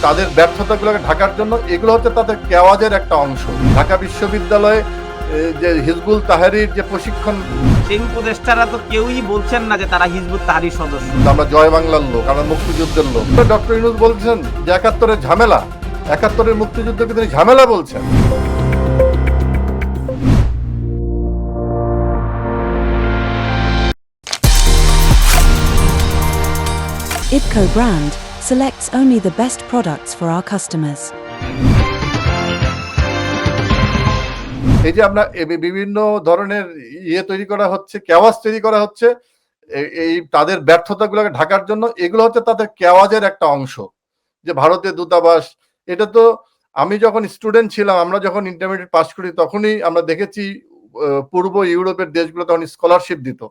তাদের ব্যর্থতাগুলোকে ঢাকার জন্য এগুলো হচ্ছে তাদের কেওয়াজের একটা অংশ। ঢাকা বিশ্ববিদ্যালয়ে যে হিজবুল তাহরির যে প্রশিক্ষণ, সেই উপদেষ্টারা তো কেউই বলছেন না যে তারা হিজবুত তাহরীর সদস্য। আমরা জয় বাংলার লোক, আমরা মুক্তিযুদ্ধের লোক। ডক্টর ইউনূস বলছেন যে ৭১-এর ঝামেলা, ৭১-এর মুক্তিযুদ্ধকে তিনি ঝামেলা বলছেন। IBCO brand selects only the best products for our customers. এই যে আমরা বিভিন্ন ধরনের তৈরি করা হচ্ছে, কেওয়াজ তৈরি করা হচ্ছে, এই তাদের ব্যর্থতাগুলোকে ঢাকার জন্য এগুলো হচ্ছে তাদের কেওয়াজের একটা অংশ। যে ভারতের দূতাবাস, এটা তো আমি যখন স্টুডেন্ট ছিলাম, আমরা যখন ইন্টারমিডিয়েট পাস করি তখনই আমরা দেখেছি পূর্ব ইউরোপের দেশগুলো তখন স্কলারশিপ দিত।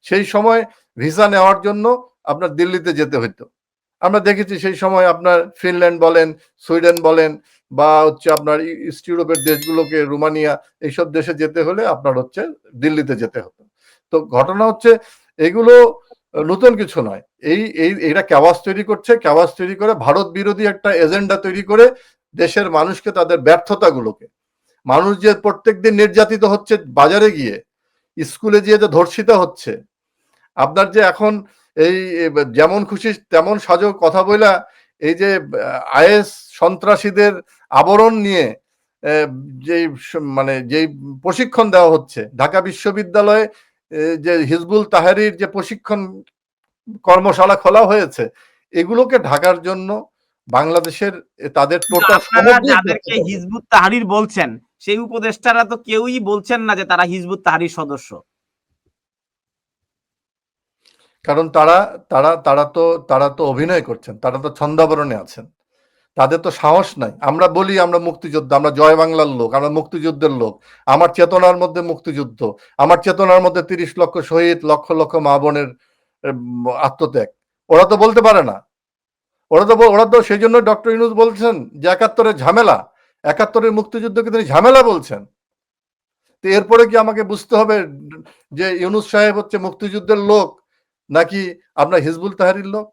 সেই সময় ভিসা নেওয়ার জন্য আপনার দিল্লিতে যেতে হতো। আমরা দেখেছি সেই সময় আপনার ফিনল্যান্ড বলেন, সুইডেন বলেন, বা হচ্ছে আপনার ইস্ট ইউরোপের দেশগুলোকে, রোমানিয়া, এইসব দেশে যেতে হলে আপনার হচ্ছে দিল্লিতে যেতে হতো। তো ঘটনা হচ্ছে এগুলো নতুন কিছু নয়। এইটা কেওয়াজ তৈরি করছে, কেওয়াজ তৈরি করে ভারত বিরোধী একটা এজেন্ডা তৈরি করে দেশের মানুষকে, তাদের ব্যর্থতাগুলোকে, মানুষ যে প্রত্যেকদিন নির্যাতিত হচ্ছে, বাজারে গিয়ে, স্কুলে গিয়ে যে ধর্ষিত হচ্ছে, আপনার যে এখন এই যেমন খুশি তেমন সাজো কথা বইলা এই যে আইএস সন্ত্রাসীদের আবরণ নিয়ে যেই মানে যেই প্রশিক্ষণ দেওয়া হচ্ছে, ঢাকা বিশ্ববিদ্যালয়ে যে হিজবুল তাহরির যে প্রশিক্ষণ কর্মশালা খোলা হয়েছে, এগুলোকে ঢাকার জন্য বাংলাদেশের তাদের টোটাল যাদেরকে হিজবুত তাহরীর বলছেন, সেই উপদেষ্টারা তো কেউই বলছেন না যে তারা হিজবুত তাহরীর সদস্য। কারণ তারা তো অভিনয় করছেন, তারা তো ছন্দাবরণে আছেন, তাদের তো সাহস নাই। আমরা বলি আমরা মুক্তিযোদ্ধা, আমরা জয় বাংলার লোক, আমরা মুক্তিযুদ্ধের লোক, আমার চেতনার মধ্যে মুক্তিযুদ্ধ, আমার চেতনার মধ্যে ৩০ লক্ষ শহীদ, লক্ষ লক্ষ মা বোনের আত্মত্যাগ। ওরা তো বলতে পারে না। ওরা তো সেই জন্য ডক্টর ইউনূস বলছেন যে ৭১-এর ঝামেলা, ৭১-এর মুক্তিযুদ্ধকে তিনি ঝামেলা বলছেন। তো এরপরে কি আমাকে বুঝতে হবে যে ইউনূস সাহেব হচ্ছে মুক্তিযুদ্ধের লোক নাকি আপনার হিজবুল তাহরীর লোক?